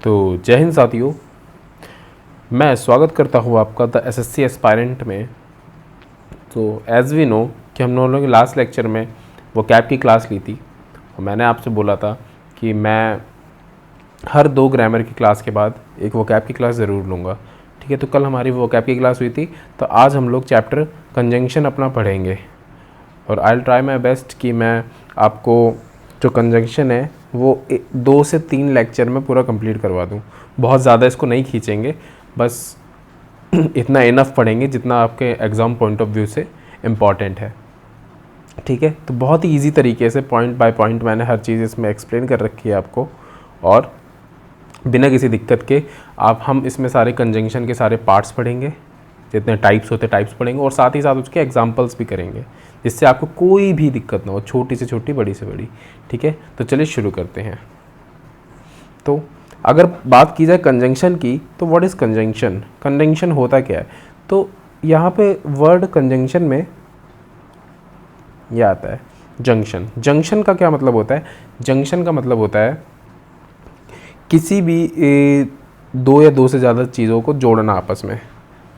तो जय हिंद साथियों, मैं स्वागत करता हूँ आपका द एसएससी एस्पायरेंट में। तो एज़ वी नो कि हम लोगों ने लास्ट लेक्चर में वो कैप की क्लास ली थी और मैंने आपसे बोला था कि मैं हर 2 ग्रामर की क्लास के बाद एक वो कैप की क्लास ज़रूर लूँगा। ठीक है, तो कल हमारी वो कैप की क्लास हुई थी, तो आज हम लोग चैप्टर कंजंक्शन अपना पढ़ेंगे और I will try my best कि मैं आपको जो कंजंक्शन है वो 2 से 3 लेक्चर में पूरा कंप्लीट करवा दूँ। बहुत ज़्यादा इसको नहीं खींचेंगे, बस इतना इनफ पढ़ेंगे जितना आपके एग्ज़ाम पॉइंट ऑफ व्यू से इम्पॉर्टेंट है। ठीक है, तो बहुत ही ईजी तरीके से पॉइंट बाय पॉइंट मैंने हर चीज़ इसमें एक्सप्लेन कर रखी है आपको, और बिना किसी दिक्कत के हम इसमें सारे कंजंक्शन के सारे पार्ट्स पढ़ेंगे, जितने टाइप्स होते टाइप्स पढ़ेंगे, और साथ ही साथ उसके एग्जांपल्स भी करेंगे, जिससे आपको कोई भी दिक्कत ना हो, छोटी से छोटी बड़ी से बड़ी। ठीक है, तो चलिए शुरू करते हैं। तो अगर बात की जाए कंजंक्शन की, तो व्हाट इज़ कंजंक्शन? कंजंक्शन होता क्या है? तो यहाँ पे वर्ड कंजंक्शन में यह आता है जंक्शन। जंक्शन का क्या मतलब होता है? जंक्शन का मतलब होता है किसी भी 2 या 2 से ज़्यादा चीज़ों को जोड़ना,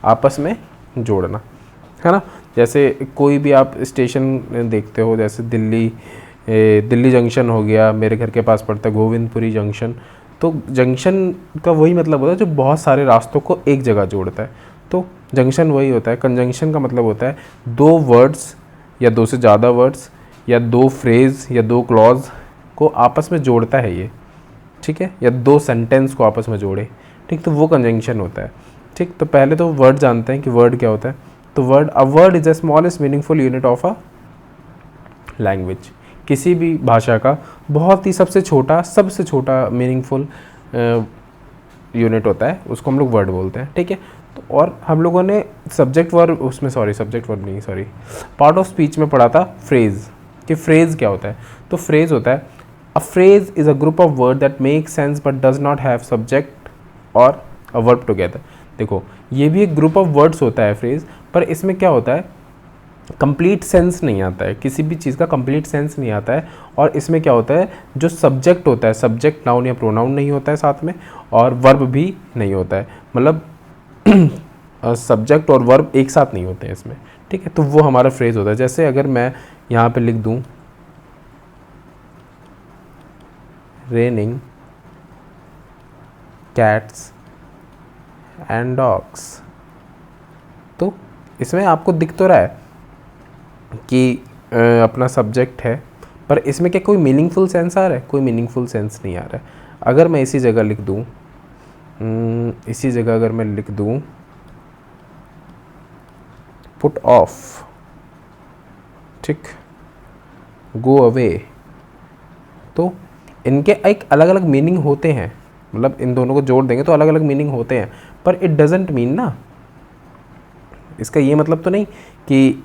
आपस में जोड़ना, है ना। जैसे कोई भी आप स्टेशन देखते हो, जैसे दिल्ली जंक्शन हो गया, मेरे घर के पास पड़ता है गोविंदपुरी जंक्शन। तो जंक्शन का वही मतलब होता है जो बहुत सारे रास्तों को एक जगह जोड़ता है, तो जंक्शन वही होता है। कंजंक्शन का मतलब होता है 2 वर्ड्स या 2 से ज़्यादा वर्ड्स या 2 फ्रेज़ या 2 क्लॉज को आपस में जोड़ता है ये। ठीक है, या 2 सेंटेंस को आपस में जोड़े। ठीक, तो वो कंजंक्शन होता है। ठीक, तो पहले तो वर्ड जानते हैं कि वर्ड क्या होता है। तो a word is the smallest meaningful unit of a language. किसी भी भाषा का बहुत ही सबसे छोटा मीनिंगफुल यूनिट होता है, उसको हम लोग वर्ड बोलते हैं। ठीक है, तो और हम लोगों ने पार्ट ऑफ स्पीच में पढ़ा था फ्रेज़, कि फ्रेज़ क्या होता है। तो फ्रेज़ होता है a phrase is a group of word that make sense but does not have subject और अ वर्ब टुगेदर। देखो, ये भी एक ग्रुप ऑफ वर्ड्स होता है फ्रेज, पर इसमें क्या होता है, कंप्लीट सेंस नहीं आता है, किसी भी चीज़ का कंप्लीट सेंस नहीं आता है। और इसमें क्या होता है, जो सब्जेक्ट होता है, सब्जेक्ट नाउन या प्रोनाउन नहीं होता है साथ में, और वर्ब भी नहीं होता है, मतलब सब्जेक्ट और वर्ब एक साथ नहीं होते हैं इसमें। ठीक है, तो वो हमारा फ्रेज होता है। जैसे अगर मैं यहाँ पे लिख दूँ raining cats and dogs, तो इसमें आपको दिख तो रहा है कि अपना सब्जेक्ट है, पर इसमें क्या कोई मीनिंगफुल सेंस आ रहा है? कोई मीनिंगफुल सेंस नहीं आ रहा है। अगर मैं इसी जगह अगर मैं लिख दूँ पुट ऑफ, ठीक, गो अवे, तो इनके एक अलग अलग मीनिंग होते हैं, मतलब इन दोनों को जोड़ देंगे तो अलग अलग मीनिंग होते हैं, पर इट डजेंट मीन ना, इसका ये मतलब तो नहीं कि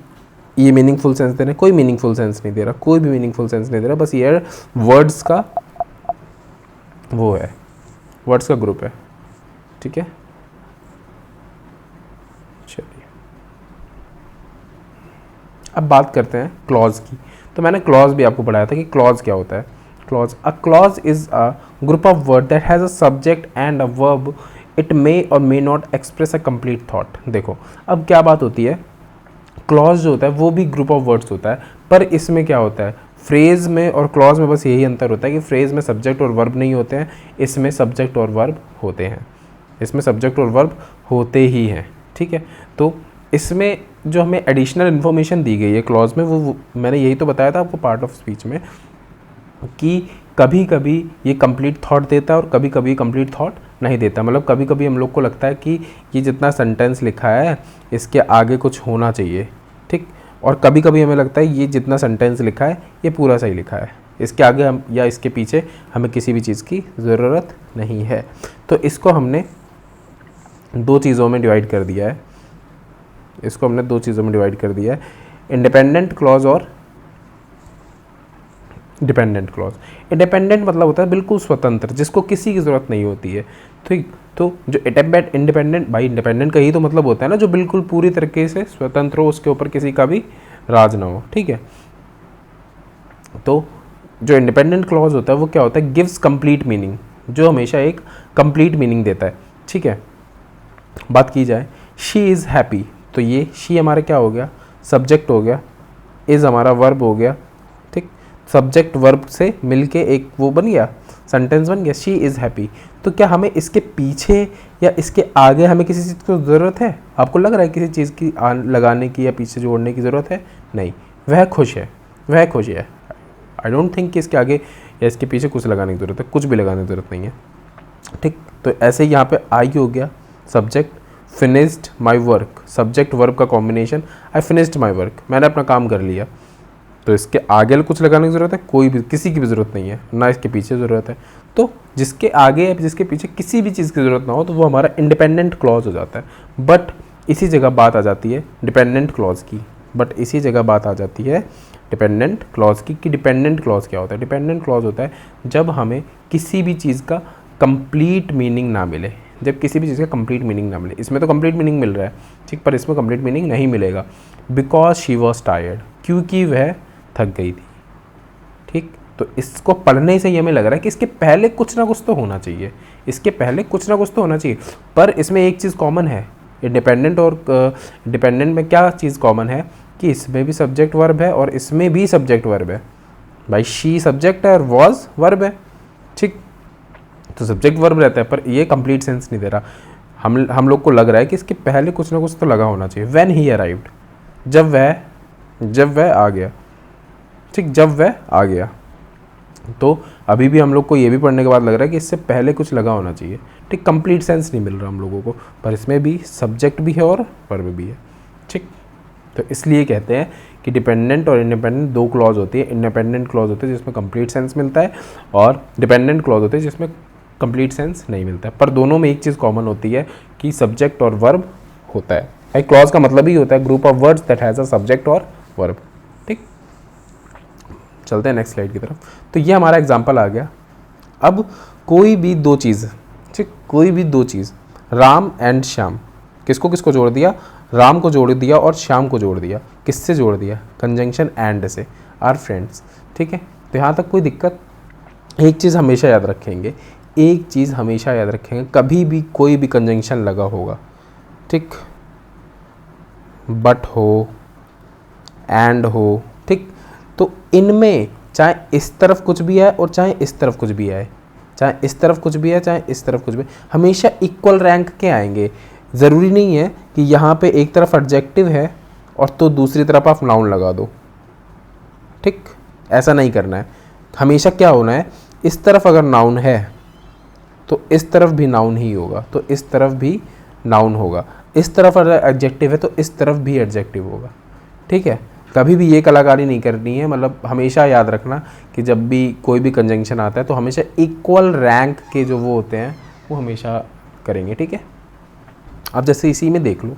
ये मीनिंगफुल सेंस दे रहे हैं। कोई मीनिंगफुल सेंस नहीं दे रहा, कोई भी मीनिंगफुल सेंस नहीं दे रहा, बस ये वर्ड्स का वो है, वर्ड्स का ग्रुप है। ठीक है, चलिए अब बात करते हैं क्लॉज की। तो मैंने क्लॉज भी आपको पढ़ाया था कि क्लॉज क्या होता है। A clause is a group of words that has a subject and a verb. It may or may not express a complete thought. देखो, अब क्या बात होती है, क्लॉज जो होता है वो भी ग्रुप ऑफ वर्ड्स होता है, पर इसमें क्या होता है, फ्रेज में और क्लॉज में बस यही अंतर होता है कि फ्रेज में सब्जेक्ट और वर्ब नहीं होते हैं, इसमें सब्जेक्ट और वर्ब होते हैं, इसमें सब्जेक्ट और वर्ब होते ही हैं। ठीक है, तो इसमें जो हमें एडिशनल इन्फॉर्मेशन दी गई है क्लॉज में, वो मैंने यही तो बताया था आपको पार्ट ऑफ स्पीच में, कि कभी कभी ये कंप्लीट थॉट देता है और कभी कभी कंप्लीट थॉट नहीं देता। मतलब कभी कभी हम लोग को लगता है कि ये जितना सेंटेंस लिखा है इसके आगे कुछ होना चाहिए, ठीक, और कभी कभी हमें लगता है ये जितना सेंटेंस लिखा है ये पूरा सही लिखा है, इसके आगे हम या इसके पीछे हमें किसी भी चीज़ की ज़रूरत नहीं है। तो इसको हमने 2 चीज़ों में डिवाइड कर दिया है, इंडिपेंडेंट क्लॉज और डिपेंडेंट क्लॉज। इंडिपेंडेंट मतलब होता है बिल्कुल स्वतंत्र, जिसको किसी की ज़रूरत नहीं होती है। ठीक, तो जो इंडिपेंडेंट, भाई इंडिपेंडेंट का ही तो मतलब होता है ना, जो बिल्कुल पूरी तरीके से स्वतंत्र हो, उसके ऊपर किसी का भी राज ना हो। ठीक है, तो जो इंडिपेंडेंट क्लॉज होता है वो क्या होता है, गिव्स कंप्लीट मीनिंग, जो हमेशा एक कंप्लीट मीनिंग देता है, ठीक है। बात की जाए शी इज़ हैप्पी, तो ये शी हमारा क्या हो गया, सब्जेक्ट हो गया, इज़ हमारा वर्ब हो गया, ठीक। सब्जेक्ट वर्ब से मिलके एक वो बन गया, सेंटेंस बन गया, शी इज़ हैप्पी। तो क्या हमें इसके पीछे या इसके आगे हमें किसी चीज़ की ज़रूरत है? आपको लग रहा है किसी चीज़ की लगाने की या पीछे जोड़ने की ज़रूरत है? नहीं, वह खुश है, वह खुश है। आई डोंट थिंक कि इसके आगे या इसके पीछे कुछ लगाने की ज़रूरत है, कुछ भी लगाने की ज़रूरत नहीं है, ठीक। तो ऐसे ही यहाँ पे आई हो गया subject, finished my work, subject verb का combination, I finished my work, मैंने अपना काम कर लिया। तो इसके आगे कुछ लगाने की ज़रूरत है? कोई भी, किसी की भी ज़रूरत नहीं है, ना इसके पीछे ज़रूरत है। तो जिसके आगे या जिसके पीछे किसी भी चीज़ की ज़रूरत ना हो तो वो हमारा इंडिपेंडेंट क्लॉज हो जाता है। बट इसी जगह बात आ जाती है डिपेंडेंट क्लॉज की, बट इसी जगह बात आ जाती है डिपेंडेंट क्लॉज की कि डिपेंडेंट क्लॉज क्या होता है। डिपेंडेंट क्लॉज होता है जब हमें किसी भी चीज़ का कंप्लीट मीनिंग ना मिले, जब किसी भी चीज़ का कंप्लीट मीनिंग ना मिले। इसमें तो कंप्लीट मीनिंग मिल रहा है, ठीक, पर इसमें कंप्लीट मीनिंग नहीं मिलेगा। बिकॉज शी वॉज टायर्ड, क्योंकि वह थक गई थी, ठीक। तो इसको पढ़ने से ही हमें लग रहा है कि इसके पहले कुछ ना कुछ तो होना चाहिए, इसके पहले कुछ ना कुछ तो होना चाहिए। पर इसमें एक चीज़ कॉमन है, डिपेंडेंट और डिपेंडेंट में क्या चीज़ कॉमन है कि इसमें भी सब्जेक्ट वर्ब है और इसमें भी सब्जेक्ट वर्ब है। भाई शी सब्जेक्ट है और वॉज वर्ब है, ठीक। तो सब्जेक्ट वर्ब रहता है, पर ये कंप्लीट सेंस नहीं दे रहा। हम लोग को लग रहा है कि इसके पहले कुछ ना कुछ तो लगा होना चाहिए। व्हेन ही अराइव्ड, जब वह आ गया, ठीक, जब वह आ गया। तो अभी भी हम लोग को ये भी पढ़ने के बाद लग रहा है कि इससे पहले कुछ लगा होना चाहिए, ठीक। कंप्लीट सेंस नहीं मिल रहा हम लोगों को, पर इसमें भी सब्जेक्ट भी है और वर्ब भी है, ठीक। तो इसलिए कहते हैं कि डिपेंडेंट और इंडिपेंडेंट दो क्लॉज होती है। इंडिपेंडेंट क्लॉज होते हैं जिसमें कंप्लीट सेंस मिलता है और डिपेंडेंट क्लॉज होते हैं जिसमें कंप्लीट सेंस नहीं मिलता है। पर दोनों में एक चीज़ कॉमन होती है कि सब्जेक्ट और वर्ब होता है। क्लॉज का मतलब ही होता है group of words that has a subject और वर्ब, ठीक। चलते हैं नेक्स्ट स्लाइड की तरफ। तो ये हमारा एग्जाम्पल आ गया। अब कोई भी दो चीज़, ठीक, कोई भी दो चीज़, राम एंड श्याम, किसको किसको जोड़ दिया, राम को जोड़ दिया और श्याम को जोड़ दिया। किससे जोड़ दिया, कंजंक्शन एंड से, आर फ्रेंड्स, ठीक है। तो यहाँ तक कोई दिक्कत? एक चीज़ हमेशा याद रखेंगे, एक चीज़ हमेशा याद रखेंगे, कभी भी कोई भी कंजंक्शन लगा होगा, ठीक, बट हो, एंड हो, ठीक, तो इनमें चाहे इस तरफ कुछ भी है और चाहे इस तरफ कुछ भी है, चाहे इस तरफ कुछ भी है चाहे इस तरफ कुछ भी, हमेशा इक्वल रैंक के आएंगे। ज़रूरी नहीं है कि यहाँ पे एक तरफ एडजेक्टिव है और तो दूसरी तरफ आप नाउन लगा दो, ठीक, ऐसा नहीं करना है। हमेशा क्या होना है, इस तरफ अगर नाउन है तो इस तरफ भी नाउन ही होगा, तो इस तरफ भी नाउन होगा। इस तरफ अगर एडजेक्टिव है तो इस तरफ भी एडजेक्टिव होगा, ठीक है। कभी भी ये कलाकारी नहीं करनी है, मतलब हमेशा याद रखना कि जब भी कोई भी कंजंक्शन आता है तो हमेशा इक्वल रैंक के जो वो होते हैं वो हमेशा करेंगे, ठीक है। अब जैसे इसी में देख लो,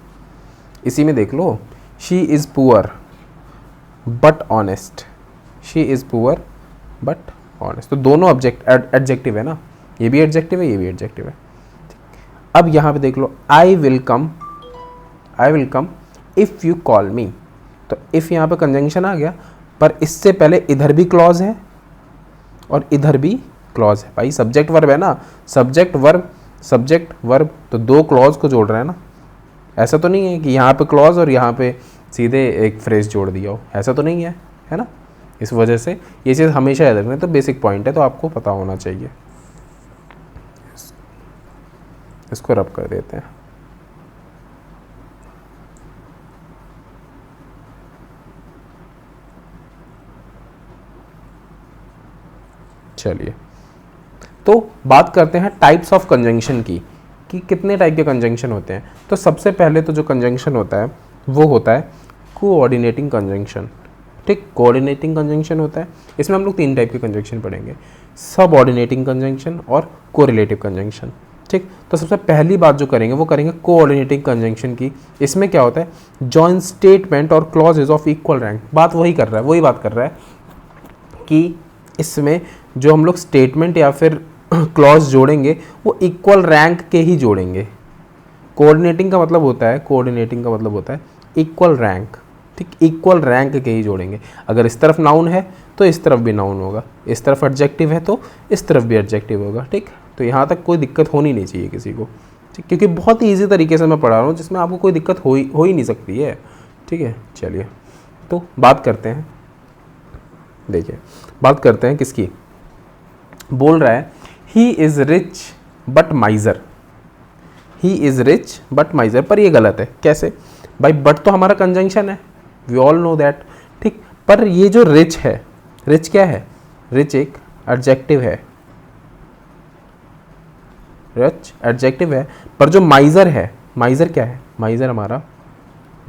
इसी में देख लो, she is poor but honest, she is poor but honest, तो दोनों एडजेक्टिव है ना, ये भी एडजेक्टिव है, ये भी एडजेक्टिव है। अब यहाँ पे देख लो, I will come if you call me, तो इफ़ यहाँ पे कंजंक्शन आ गया, पर इससे पहले इधर भी क्लॉज है और इधर भी क्लॉज है। भाई सब्जेक्ट वर्ब है ना, सब्जेक्ट वर्ब, तो दो क्लॉज को जोड़ रहा है ना। ऐसा तो नहीं है कि यहाँ पे क्लॉज और यहाँ पे सीधे एक फ्रेज जोड़ दिया हो, ऐसा तो नहीं है ना। इस वजह से ये चीज़ हमेशा याद रखना, तो बेसिक पॉइंट है, तो आपको पता होना चाहिए। इसको रब कर देते हैं। चलिए, तो बात करते हैं टाइप्स ऑफ कंजंक्शन की, कि कितने टाइप के कंजंक्शन होते हैं। तो सबसे पहले तो जो कंजंक्शन होता है वो होता है कोऑर्डिनेटिंग कंजंक्शन, ठीक, कोऑर्डिनेटिंग कंजंक्शन होता है। इसमें हम लोग तीन टाइप के कंजंक्शन पढ़ेंगे, सबऑर्डिनेटिंग कंजंक्शन और कोरिलेटिव कंजंक्शन, ठीक। तो सबसे पहली बात जो करेंगे वो करेंगे कोऑर्डिनेटिंग कंजंक्शन की। इसमें क्या होता है, जॉइंट स्टेटमेंट और क्लॉजेज ऑफ इक्वल रैंक, बात वही कर रहा है कि इसमें जो हम लोग स्टेटमेंट या फिर क्लॉज जोड़ेंगे वो इक्वल रैंक के ही जोड़ेंगे। कोऑर्डिनेटिंग का मतलब होता है इक्वल रैंक, ठीक, इक्वल रैंक के ही जोड़ेंगे। अगर इस तरफ नाउन है तो इस तरफ भी नाउन होगा, इस तरफ एडजेक्टिव है तो इस तरफ भी एडजेक्टिव होगा, ठीक। तो यहाँ तक कोई दिक्कत होनी नहीं चाहिए किसी को, ठीक, क्योंकि बहुत ही ईजी तरीके से मैं पढ़ा रहा हूँ जिसमें आपको कोई दिक्कत हो ही नहीं सकती है, ठीक है। चलिए तो बात करते हैं, देखिए बात करते हैं किसकी, बोल रहा है he is rich but माइजर, he is rich but माइजर, पर ये गलत है। कैसे भाई, बट तो हमारा कंजंक्शन है, वी ऑल नो दैट, ठीक, पर ये जो रिच है, रिच क्या है, रिच एक एडजेक्टिव है, रिच एडजेक्टिव है, पर जो माइजर है, माइजर क्या है, माइजर हमारा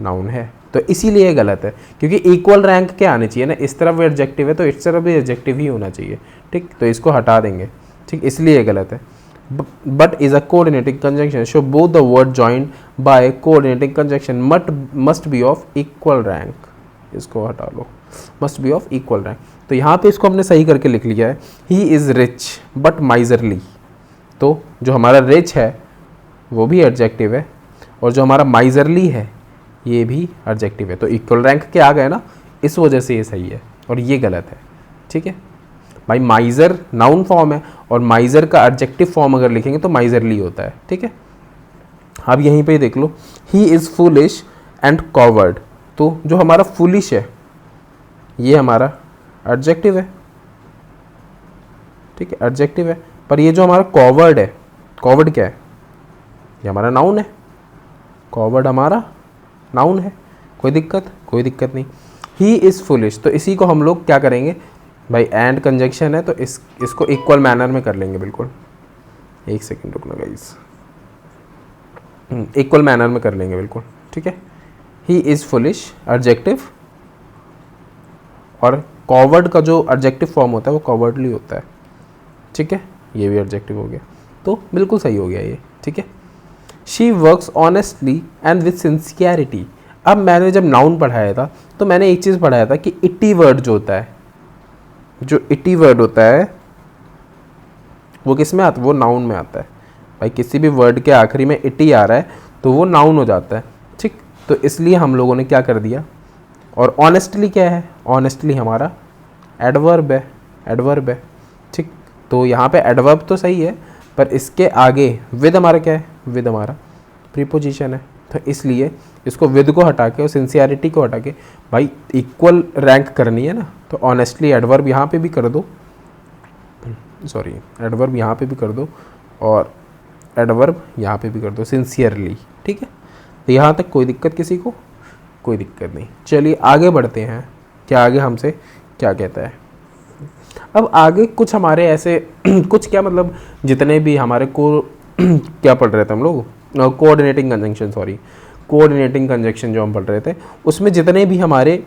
नाउन है, तो इसीलिए ये गलत है, क्योंकि इक्वल रैंक के आने चाहिए ना, इस तरफ भी एडजेक्टिव है तो इस तरफ भी एडजेक्टिव ही होना चाहिए, ठीक, तो इसको हटा देंगे, ठीक, इसलिए ये गलत है। But is a coordinating conjunction, so both the word joined by coordinating conjunction must be of equal rank, इसको हटा लो, must be of equal rank. तो यहाँ पे इसको हमने सही करके लिख लिया है, he is rich but miserly, तो जो हमारा रिच है वो भी एडजेक्टिव है और जो हमारा माइजरली है ये भी एडजेक्टिव है, तो इक्वल रैंक के आ गए ना, इस वजह से ये सही है और ये गलत है, ठीक है भाई। माइजर नाउन फॉर्म है और माइजर का एडजेक्टिव फॉर्म अगर लिखेंगे तो माइजरली होता है, ठीक है। अब यहीं पे देख लो, he is foolish and coward, तो जो हमारा फुलिश है ये हमारा एडजेक्टिव है, ठीक है, एडजेक्टिव है, पर ये जो हमारा कॉवर्ड है, कॉवर्ड क्या है, ये हमारा नाउन है, कॉवर्ड हमारा नाउन है, कोई दिक्कत नहीं। ही इज़ फुलिश, तो इसी को हम लोग क्या करेंगे भाई, एंड कंजंक्शन है तो इसको इक्वल मैनर में कर लेंगे, बिल्कुल, एक सेकंड रुकना गाइस, इक्वल मैनर में कर लेंगे बिल्कुल, ठीक है। ही इज़ फुलिश एडजेक्टिव, और कॉवर्ड का जो एडजेक्टिव फॉर्म होता है वो कॉवर्डली होता है, ठीक है, ये भी एडजेक्टिव हो गया, तो बिल्कुल सही हो गया ये, ठीक है। She works honestly and with sincerity, अब मैंने जब नाउन पढ़ाया था तो मैंने एक चीज़ पढ़ाया था कि इटी वर्ड जो होता है, जो इटी वर्ड होता है वो किस में आता है, वो नाउन में आता है भाई, किसी भी वर्ड के आखिरी में इटी आ रहा है तो वो नाउन हो जाता है, ठीक, तो इसलिए हम लोगों ने क्या कर दिया, और ऑनेस्टली क्या है, ऑनेस्टली हमारा एडवर्ब है, ठीक, तो यहाँ पे एडवर्ब तो सही है पर इसके आगे विद हमारा क्या है, विद हमारा प्रीपोजिशन है, तो इसलिए इसको विद को हटा के और सिंसियरिटी को हटा के भाई इक्वल रैंक करनी है ना, तो ऑनेस्टली एडवर्ब यहाँ पे भी कर दो, सॉरी एडवर्ब यहाँ पे भी कर दो और एडवर्ब यहाँ पे भी कर दो सिंसियरली, ठीक है। तो यहाँ तक कोई दिक्कत किसी को, कोई दिक्कत नहीं। चलिए आगे बढ़ते हैं, क्या आगे हमसे क्या कहता है। अब आगे कुछ हमारे ऐसे कुछ क्या मतलब जितने भी हमारे को क्या पढ़ रहे थे हम लोग, coordinating conjunction, sorry coordinating conjunction जो हम पढ़ रहे थे उसमें जितने भी हमारे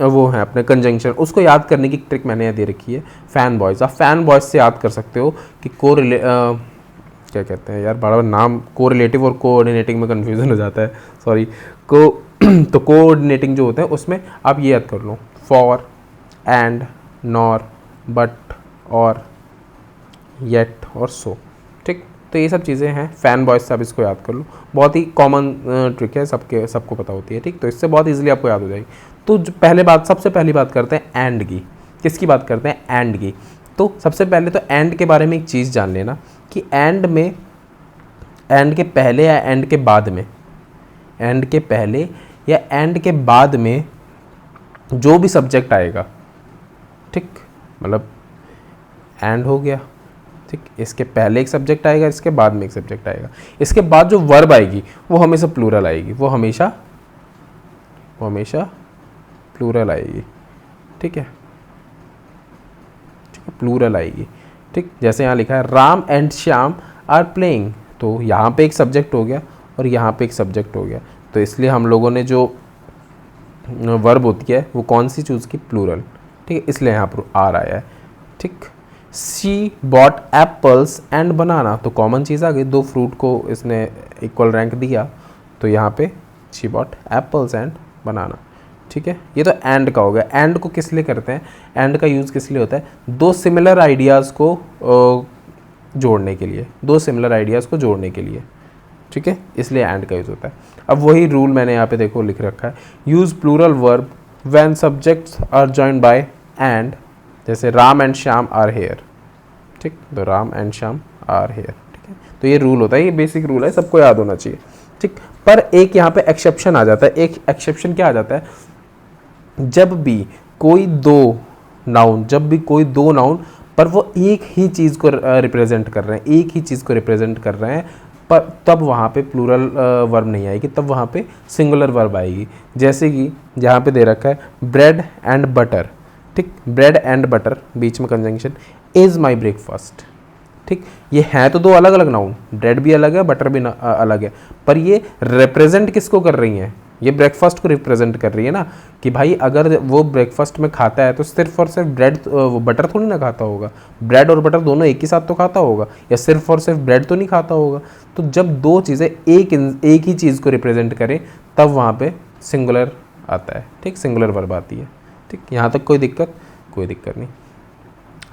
वो हैं अपने कंजंक्शन, उसको याद करने की ट्रिक मैंने यहाँ दे रखी है, फैन बॉयज़। आप फैन बॉयज़ से याद कर सकते हो कि क्या कहते हैं यार, बड़ा नाम कोरिलेटिव और कोऑर्डिनेटिंग में कन्फ्यूज़न हो जाता है, सॉरी तो कोऑर्डिनेटिंग जो होता है उसमें आप ये याद कर लो, फॉर, एंड, नॉर, बट, और, येट और सो, ठीक, तो ये सब चीज़ें हैं फैन बॉयज़ से, आप इसको याद कर लो, बहुत ही कॉमन ट्रिक है, सबको पता होती है, ठीक, तो इससे बहुत इजीली आपको याद हो जाएगी। तो सबसे पहली बात करते हैं एंड की, किसकी बात करते हैं, एंड की। तो सबसे पहले तो एंड के बारे में एक चीज़ जान लेना कि एंड में, एंड के पहले या एंड के बाद में, एंड के पहले या एंड के बाद में जो भी सब्जेक्ट आएगा, ठीक, मतलब एंड हो गया, ठीक, इसके पहले एक सब्जेक्ट आएगा, इसके बाद में एक सब्जेक्ट आएगा, इसके बाद जो वर्ब आएगी वो हमेशा प्लूरल आएगी, वो हमेशा प्लूरल आएगी, ठीक है, प्लूरल आएगी, ठीक। जैसे यहाँ लिखा है Ram and Shyam are playing, तो यहाँ पे एक सब्जेक्ट हो गया और यहाँ पे एक सब्जेक्ट हो गया, तो इसलिए हम लोगों ने जो वर्ब होती है वो कौन सी चूज़ की, प्लूरल, ठीक है, इसलिए यहाँ पर आर आया है, ठीक। शी बॉट एप्पल्स एंड बनाना, तो कॉमन चीज़ आ गई, दो फ्रूट को इसने इक्वल रैंक दिया, तो यहाँ पे शी बॉट एप्पल्स एंड बनाना, ठीक है। ये तो एंड का हो गया। एंड को किस लिए करते हैं, एंड का यूज़ किस लिए होता है, दो सिमिलर आइडियाज़ को जोड़ने के लिए, दो सिमिलर आइडियाज़ को जोड़ने के लिए, ठीक है, इसलिए एंड का यूज़ होता है। अब वही रूल मैंने यहाँ पे देखो लिख रखा है, use plural verb when subjects are joined by and, जैसे Ram and Shyam are here, ठीक। तो Ram and Shyam are here, ठीक है। तो ये रूल होता है, ये बेसिक रूल है, सबको याद होना चाहिए, ठीक। पर एक यहाँ पे एक्सेप्शन आ जाता है। एक एक्सेप्शन क्या आ जाता है, जब भी कोई दो नाउन पर वो एक ही चीज़ को रिप्रेजेंट कर रहे हैं, एक ही चीज़ को रिप्रेजेंट कर रहे हैं, पर तब वहाँ पे प्लूरल वर्ब नहीं आएगी, तब वहाँ पे सिंगुलर वर्ब आएगी। जैसे कि यहाँ पे दे रखा है ब्रेड एंड बटर, ठीक। ब्रेड एंड बटर, बीच में कंजंक्शन, इज़ माई ब्रेकफास्ट, ठीक। ये हैं तो दो अलग अलग नाउन, ब्रेड भी अलग है, बटर भी अलग है, पर ये रिप्रेजेंट किसको कर रही हैं, ये ब्रेकफास्ट को रिप्रेजेंट कर रही है ना, कि भाई अगर वो ब्रेकफास्ट में खाता है तो सिर्फ और सिर्फ ब्रेड, वो बटर थोड़ी ना खाता होगा, ब्रेड और बटर दोनों एक ही साथ तो खाता होगा, या सिर्फ और सिर्फ ब्रेड तो नहीं खाता होगा। तो जब दो चीज़ें एक ही चीज़ को रिप्रेजेंट करें तब वहाँ पे सिंगुलर आता है, ठीक, सिंगुलर वर्ब आती है, ठीक। यहाँ तक कोई दिक्कत नहीं।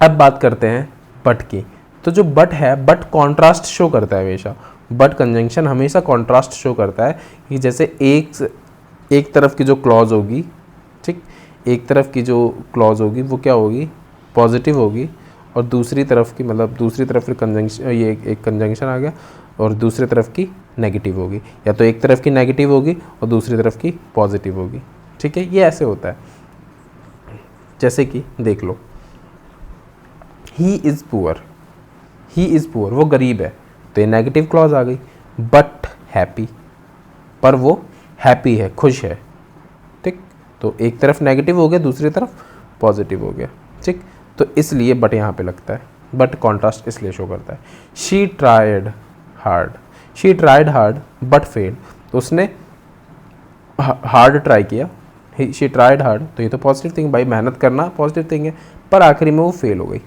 अब बात करते हैं बट की। तो जो बट है, बट कॉन्ट्रास्ट शो करता है हमेशा, बट कंजंक्शन हमेशा कॉन्ट्रास्ट शो करता है कि जैसे एक तरफ की जो क्लॉज होगी, ठीक, एक तरफ की जो क्लॉज होगी वो क्या होगी, पॉजिटिव होगी, और दूसरी तरफ की, मतलब दूसरी तरफ की कंजंक्शन, ये एक कंजंक्शन आ गया, और दूसरी तरफ की नेगेटिव होगी, या तो एक तरफ की नेगेटिव होगी और दूसरी तरफ की पॉजिटिव होगी, ठीक है। ये ऐसे होता है, जैसे कि देख लो, ही इज़ पुअर, वो गरीब है, तो ये नेगेटिव क्लॉज आ गई। बट हैप्पी, पर वो हैप्पी है, खुश है, ठीक। तो एक तरफ नेगेटिव हो गया, दूसरी तरफ पॉजिटिव हो गया, ठीक। तो इसलिए बट यहाँ पे लगता है, बट कॉन्ट्रास्ट इसलिए शो करता है। She tried hard but failed, तो उसने हार्ड ट्राई किया, शी ट्राइड हार्ड, तो ये तो पॉजिटिव थिंग, भाई मेहनत करना पॉजिटिव थिंग है, पर आखिरी में वो फेल हो गई,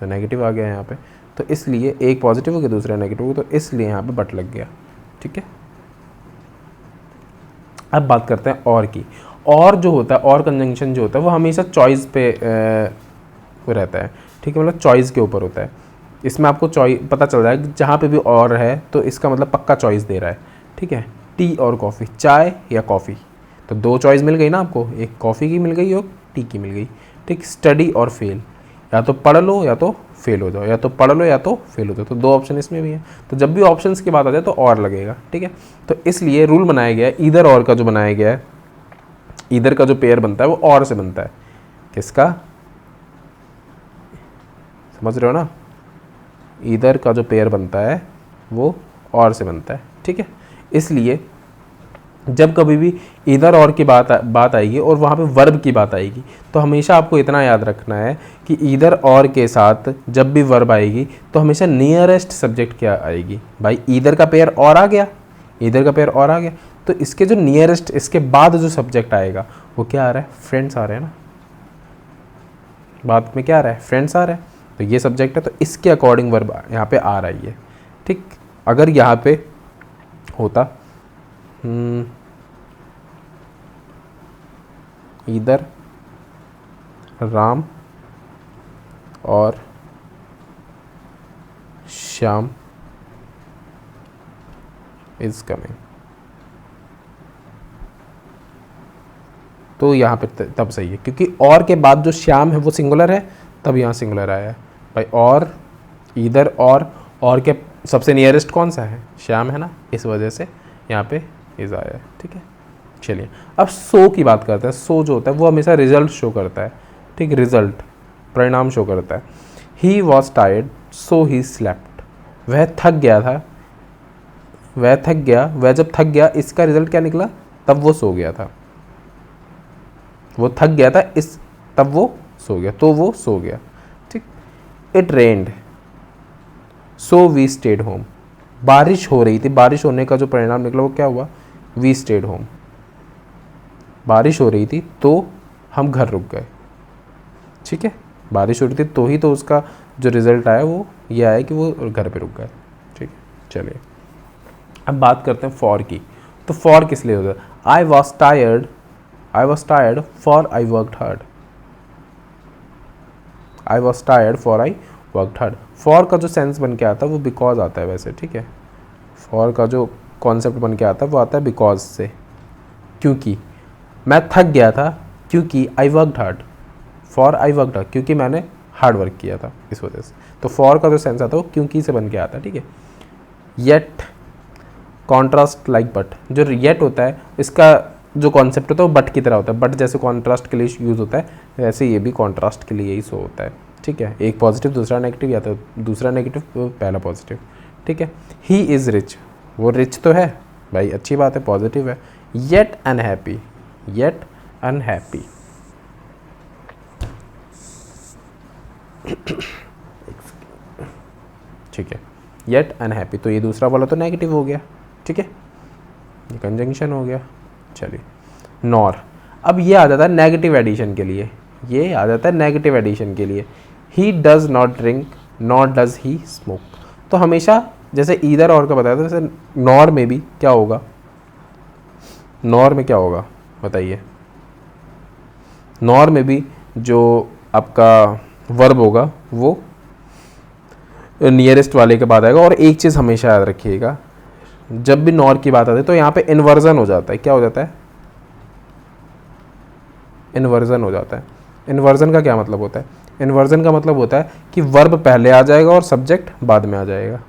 तो नेगेटिव आ गया यहाँ पे। तो इसलिए एक पॉजिटिव हो गया, दूसरा नेगेटिव हो गया, तो इसलिए यहाँ पे बट लग गया, ठीक है। अब बात करते हैं और की। और जो होता है, और कंजंक्शन जो होता है वो हमेशा चॉइस पे रहता है, ठीक है, मतलब चॉइस के ऊपर होता है। इसमें आपको चॉइस पता चल रहा है कि जहाँ पे भी और है तो इसका मतलब पक्का चॉइस दे रहा है, ठीक है। टी और कॉफ़ी, चाय या कॉफ़ी, तो दो चॉइस मिल गई ना आपको, एक कॉफ़ी की मिल गई और टी की मिल गई, ठीक। स्टडी और फेल, या तो पढ़ लो या तो फेल हो जाओ, या तो पढ़ लो या तो फेल हो जाओ, तो दो ऑप्शन इसमें भी है। तो जब भी ऑप्शंस की बात आ जाए तो और लगेगा, ठीक है। तो इसलिए रूल बनाया गया है, ईदर और का जो बनाया गया है, ईदर का जो पेयर बनता है वो और से बनता है, किसका, समझ रहे हो ना, ईदर का जो पेयर बनता है वो और से बनता है, ठीक है। इसलिए जब कभी भी इधर और की बात आएगी और वहाँ पे वर्ब की बात आएगी, तो हमेशा आपको इतना याद रखना है कि इधर और के साथ जब भी वर्ब आएगी तो हमेशा नियरेस्ट सब्जेक्ट क्या आएगी, भाई इधर का पेयर और आ गया, इधर का पेयर और आ गया, तो इसके जो नियरेस्ट, इसके बाद जो सब्जेक्ट आएगा वो क्या आ रहा है, फ्रेंड्स आ रहे हैं ना, बात में क्या आ रहा है, फ्रेंड्स आ रहा है, तो ये सब्जेक्ट है, तो इसके अकॉर्डिंग वर्ब यहाँ पे आ रही है, ठीक। अगर यहाँ पे होता इधर राम और श्याम इज कमिंग, तो यहाँ पे तब सही है, क्योंकि और के बाद जो श्याम है वो सिंगुलर है, तब यहाँ सिंगुलर आया है भाई। और इधर और के सबसे नियरेस्ट कौन सा है, श्याम है ना, इस वजह से यहाँ पे इज आया है, ठीक है। चलिए अब सो की बात करते हैं। सो जो होता है वो हमेशा रिजल्ट शो करता है, ठीक, रिजल्ट, परिणाम शो करता है। He was tired so he slept, वह थक गया था, वह जब थक गया, इसका रिजल्ट क्या निकला, तब वो सो गया था, वो थक गया था तब वो सो गया, तो वो सो गया, ठीक। It rained so we stayed home, बारिश हो रही थी, बारिश होने का जो परिणाम निकला वो क्या हुआ, वी स्टेड होम, बारिश हो रही थी तो हम घर रुक गए, ठीक है। बारिश हो रही थी तो ही तो उसका जो रिजल्ट आया वो ये आया कि वो घर पे रुक गए, ठीक है। चलिए अब बात करते हैं फॉर की। तो फॉर किस लिए होता है, I was tired for I worked hard, I was tired for I worked hard. For का जो सेंस बन के आता है वो बिकॉज आता है वैसे, ठीक है। फॉर का जो कॉन्सेप्ट बन के आता है वो आता है बिकॉज से, क्योंकि मैं थक गया था, क्योंकि I worked hard, for I worked hard, क्योंकि मैंने हार्ड वर्क किया था इस वजह से। तो फॉर का जो सेंस आता है वो क्योंकि से बन के आता है, ठीक है। येट कॉन्ट्रास्ट लाइक बट, जो येट होता है इसका जो कॉन्सेप्ट होता है वो बट की तरह होता है। बट जैसे कॉन्ट्रास्ट के लिए यूज़ होता है वैसे ये भी कॉन्ट्रास्ट के लिए ही सो होता है, ठीक है। एक पॉजिटिव दूसरा नेगेटिव, या तो दूसरा नेगेटिव पहला पॉजिटिव, ठीक है। ही इज़ रिच, वो रिच तो है भाई, अच्छी बात है, पॉजिटिव है। येट अनहैप्पी, येट अनहैप्पी, ठीक है। येट अनहैप्पी, तो ये दूसरा वाला तो नेगेटिव हो गया, ठीक है, ये कंजंक्शन हो गया। चलिए नॉर, अब ये आ जाता है नेगेटिव एडिशन के लिए, ये आ जाता है नेगेटिव एडिशन के लिए। He does not drink not does he smoke, तो हमेशा जैसे ईदर और का बताया था वैसे नॉर में भी क्या होगा, नॉर में क्या होगा बताइए। नॉर में भी जो आपका वर्ब होगा वो नियरेस्ट वाले के बाद आएगा। और एक चीज़ हमेशा याद रखिएगा, जब भी नॉर की बात आती है तो यहाँ पे इन्वर्जन हो जाता है। क्या हो जाता है, इन्वर्जन हो जाता है। इन्वर्जन का क्या मतलब होता है, इन्वर्जन का मतलब होता है कि वर्ब पहले आ जाएगा और सब्जेक्ट बाद में आ जाएगा,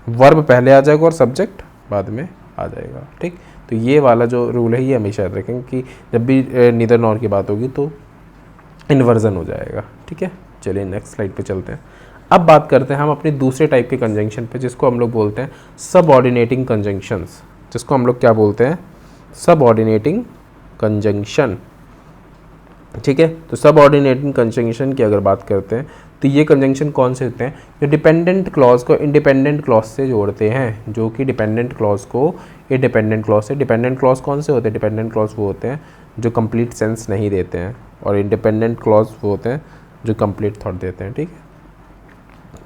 वर्ब पहले आ जाएगा और सब्जेक्ट बाद में आ जाएगा, ठीक। तो ये वाला जो रूल है ये हमेशा याद रखेंगे कि जब भी नीदर नॉर की बात होगी तो इन्वर्जन हो जाएगा, ठीक है। चलिए नेक्स्ट स्लाइड पे चलते हैं। अब बात करते हैं हम अपनी दूसरे टाइप के कंजंक्शन पे, जिसको हम लोग बोलते हैं सबऑर्डिनेटिंग कंजंक्शंस, जिसको हम लोग क्या बोलते हैं, सबऑर्डिनेटिंग कंजंक्शन, ठीक है। तो सबऑर्डिनेटिंग कंजंक्शन की अगर बात करते हैं तो ये कंजंक्शन कौन से होते हैं, जो डिपेंडेंट क्लॉज को इंडिपेंडेंट क्लॉज से जोड़ते हैं, जो कि डिपेंडेंट क्लॉज को इंडिपेंडेंट क्लॉज से, डिपेंडेंट क्लॉज कौन से होते हैं, डिपेंडेंट क्लॉज वो होते हैं जो कंप्लीट सेंस नहीं देते हैं, और इंडिपेंडेंट क्लॉज वो होते हैं जो कंप्लीट थॉट देते हैं, ठीक है।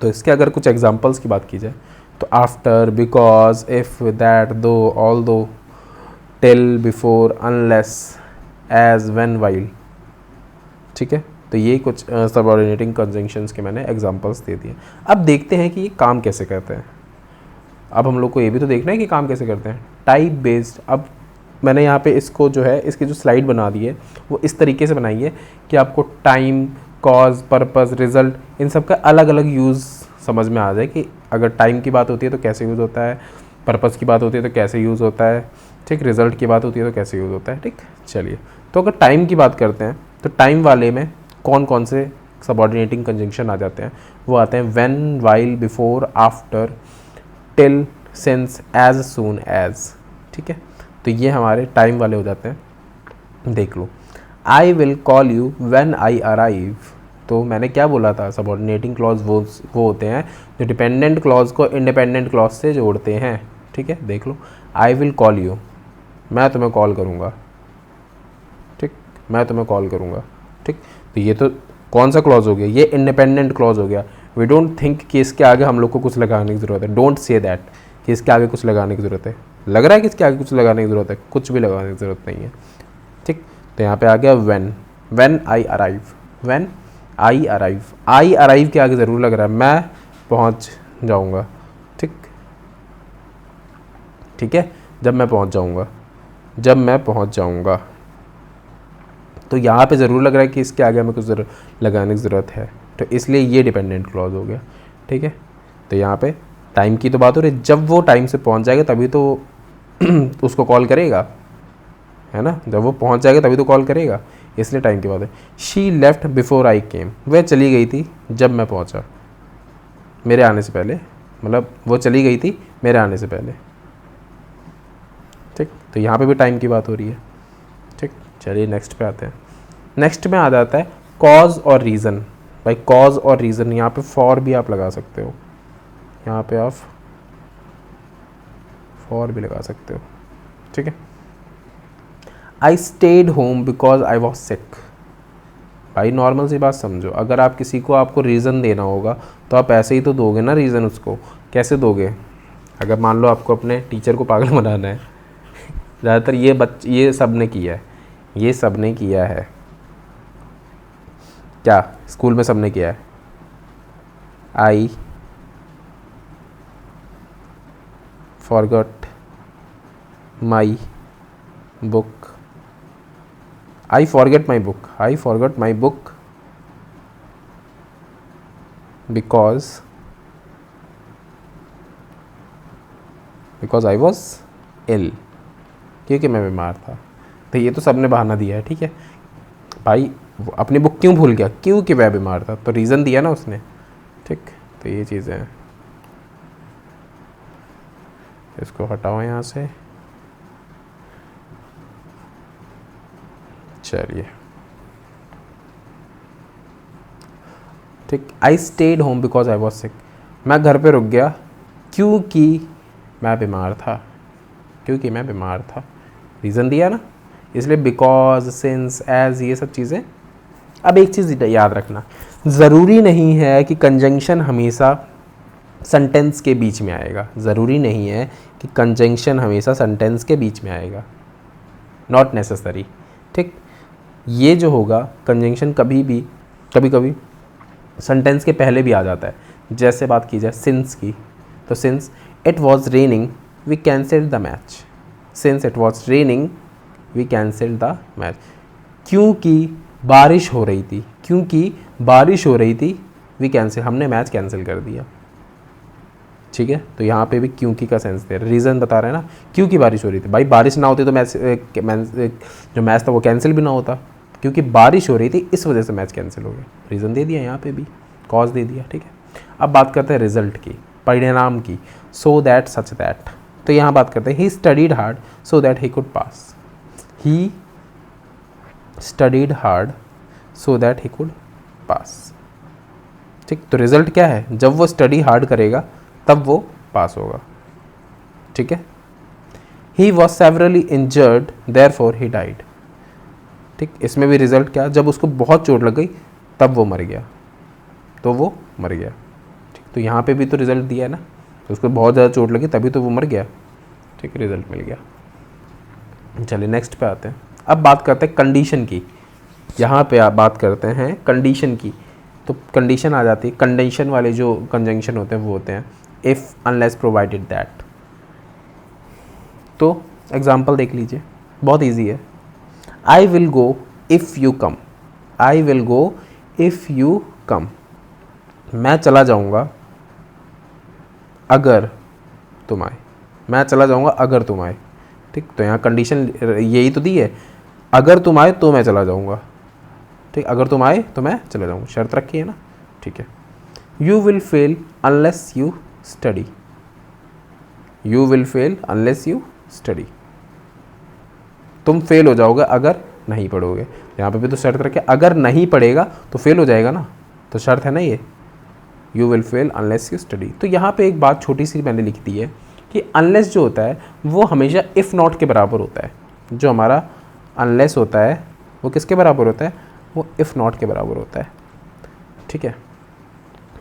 तो इसके अगर कुछ एग्जांपल्स की बात की जाए तो after, because, if, that, though, although, till, before, unless, as, when, while, ठीक है। तो ये कुछ सबऑर्डिनेटिंग कंजंक्शंस के मैंने एग्जांपल्स दे दिए। अब देखते हैं कि ये काम कैसे करते हैं। अब हम लोग को ये भी तो देखना है कि काम कैसे करते हैं। टाइप बेस्ड, अब मैंने यहाँ पे इसको जो है इसकी जो स्लाइड बना दी है वो इस तरीके से बनाई है कि आपको टाइम, कॉज, पर्पस, रिजल्ट, इन सब का अलग अलग यूज़ समझ में आ जाए कि अगर टाइम की बात होती है तो कैसे यूज़ होता है, पर्पस की बात होती है तो कैसे यूज़ होता है, ठीक, रिजल्ट की बात होती है तो कैसे यूज़ होता है, ठीक। चलिए, तो अगर टाइम की बात करते हैं तो टाइम वाले में कौन कौन से सबऑर्डिनेटिंग कंजंक्शन आ जाते हैं, वो आते हैं when, while, before, after, till, since, as soon as, ठीक है। तो ये हमारे टाइम वाले हो जाते हैं। देख लो, I will call you when I arrive, तो मैंने क्या बोला था, सबऑर्डिनेटिंग क्लॉज वो होते हैं जो डिपेंडेंट क्लॉज को इंडिपेंडेंट क्लॉज से जोड़ते हैं, ठीक है। देख लो, आई विल कॉल यू, मैं तुम्हें कॉल करूँगा, ठीक, मैं तुम्हें कॉल करूँगा, ठीक। तो ये तो कौन सा क्लॉज हो गया, ये इंडिपेंडेंट क्लॉज हो गया। वी डोंट थिंक कि इसके आगे हम लोग को कुछ लगाने की ज़रूरत है, डोंट से दैट कि इसके आगे कुछ लगाने की ज़रूरत है। लग रहा है कि इसके आगे कुछ लगाने की ज़रूरत है, कुछ भी लगाने की ज़रूरत नहीं है, ठीक। तो यहाँ पे आ गया when, when I arrive, when I arrive, I arrive के आगे ज़रूर लग रहा है मैं पहुँच जाऊँगा, ठीक, ठीक है, जब मैं पहुँच जाऊँगा, जब मैं पहुँच जाऊँगा। तो यहाँ पे ज़रूर लग रहा है कि इसके आगे हमें कुछ लगाने की ज़रूरत है, तो इसलिए ये डिपेंडेंट क्लॉज हो गया, ठीक है। तो यहाँ पे टाइम की तो बात हो रही है, जब वो टाइम से पहुँच जाएगा तभी तो उसको कॉल करेगा, है ना, जब वो पहुँच जाएगा तभी तो कॉल करेगा, इसलिए टाइम की बात है। शी लेफ्ट बिफोर आई केम, वह चली गई थी जब मैं पहुँचा, मेरे आने से पहले, मतलब वो चली गई थी मेरे आने से पहले, ठीक। तो यहाँ पे भी टाइम की बात हो रही है, ठीक। चलिए नेक्स्ट पे आते हैं। नेक्स्ट में आ जाता है कॉज और रीज़न। भाई कॉज और रीज़न, यहाँ पे फॉर भी आप लगा सकते हो, यहाँ पे आप फॉर भी लगा सकते हो, ठीक है। I stayed home because I was sick, भाई नॉर्मल सी बात समझो, अगर आप किसी को आपको रीज़न देना होगा तो आप ऐसे ही तो दोगे ना रीज़न, उसको कैसे दोगे। अगर मान लो आपको अपने टीचर को पागल बनाना है, ज़्यादातर ये सब ने किया है, ये सब ने किया है, क्या स्कूल में सब ने किया है। I forgot my book, I forget my book, I forgot my book because I was ill, क्योंकि मैं बीमार था। तो ये तो सबने बहाना दिया है, ठीक है भाई, वो अपनी बुक क्यों भूल गया, क्योंकि वह बीमार था, तो रीज़न दिया ना उसने, ठीक। तो ये चीज़ें हैं, इसको हटाओ यहाँ से। चलिए ठीक, I stayed home because I was sick, मैं घर पे रुक गया क्योंकि मैं बीमार था, क्योंकि मैं बीमार था, रीज़न दिया ना, इसलिए बिकॉज, सिंस, एज, ये सब चीज़ें। अब एक चीज़ याद रखना, ज़रूरी नहीं है कि कंजंक्शन हमेशा सेंटेंस के बीच में आएगा, ज़रूरी नहीं है कि कंजंक्शन हमेशा सेंटेंस के बीच में आएगा, नॉट नेसेसरी, ठीक। ये जो होगा कंजंक्शन कभी कभी सेंटेंस के पहले भी आ जाता है। जैसे बात की जाए सिंस की, तो since it was raining we cancelled the match, since it was raining we cancelled the match, क्योंकि बारिश हो रही थी, क्योंकि बारिश हो रही थी वी कैंसिल, हमने मैच कैंसिल कर दिया, ठीक है। तो यहाँ पे भी क्योंकि का सेंस दे रहा है, रीज़न बता रहे हैं ना, क्योंकि बारिश हो रही थी, भाई बारिश ना होती तो मैच जो मैच था वो कैंसिल भी ना होता, क्योंकि बारिश हो रही थी इस वजह से मैच कैंसिल हो गया, रीज़न दे दिया यहाँ पे भी, कॉज दे दिया, ठीक है। अब बात करते हैं रिजल्ट की, परिणाम की, सो दैट सच दैट, तो यहाँ बात करते हैं he studied hard so that he could pass, he studied hard so that he could pass, ठीक। तो रिजल्ट क्या है, जब वो स्टडी हार्ड करेगा तब वो पास होगा, ठीक है। He was severally injured therefore he died, ठीक। इसमें भी रिजल्ट क्या, जब उसको बहुत चोट लग गई तब वो मर गया, तो वो मर गया, ठीक। तो यहाँ पे भी तो रिजल्ट दिया है ना, तो उसको बहुत ज़्यादा चोट लगी तभी तो वो मर गया, ठीक, रिजल्ट मिल गया। चलिए नेक्स्ट पे आते हैं। अब बात करते हैं कंडीशन की, यहाँ पे आप बात करते हैं कंडीशन की, तो कंडीशन आ जाती है, कंडीशन वाले जो कंजंक्शन होते हैं वो होते हैं इफ़, अनलेस, प्रोवाइडेड दैट। तो एग्जांपल देख लीजिए, बहुत इजी है, आई will go if you come, I will go if you come, मैं चला जाऊँगा अगर तुम आए, मैं चला जाऊँगा अगर तुम आए, ठीक। तो यहाँ कंडीशन यही तो दी है, अगर तुम आए तो मैं चला जाऊँगा, ठीक, अगर तुम आए तो मैं चला जाऊँगा, शर्त रखी है ना, ठीक है। You will fail unless you study, you will fail unless you study, तुम फेल हो जाओगे अगर नहीं पढ़ोगे, यहाँ पे भी तो शर्त रखे, अगर नहीं पढ़ेगा तो फेल हो जाएगा ना, तो शर्त है ना ये, you will fail unless you study. तो यहाँ पे एक बात छोटी सी मैंने लिख दी है कि अनलेस जो होता है वो हमेशा इफ़ नॉट के बराबर होता है, जो हमारा अनलेस होता है वो किसके बराबर होता है, वो इफ़ नॉट के बराबर होता है, ठीक है।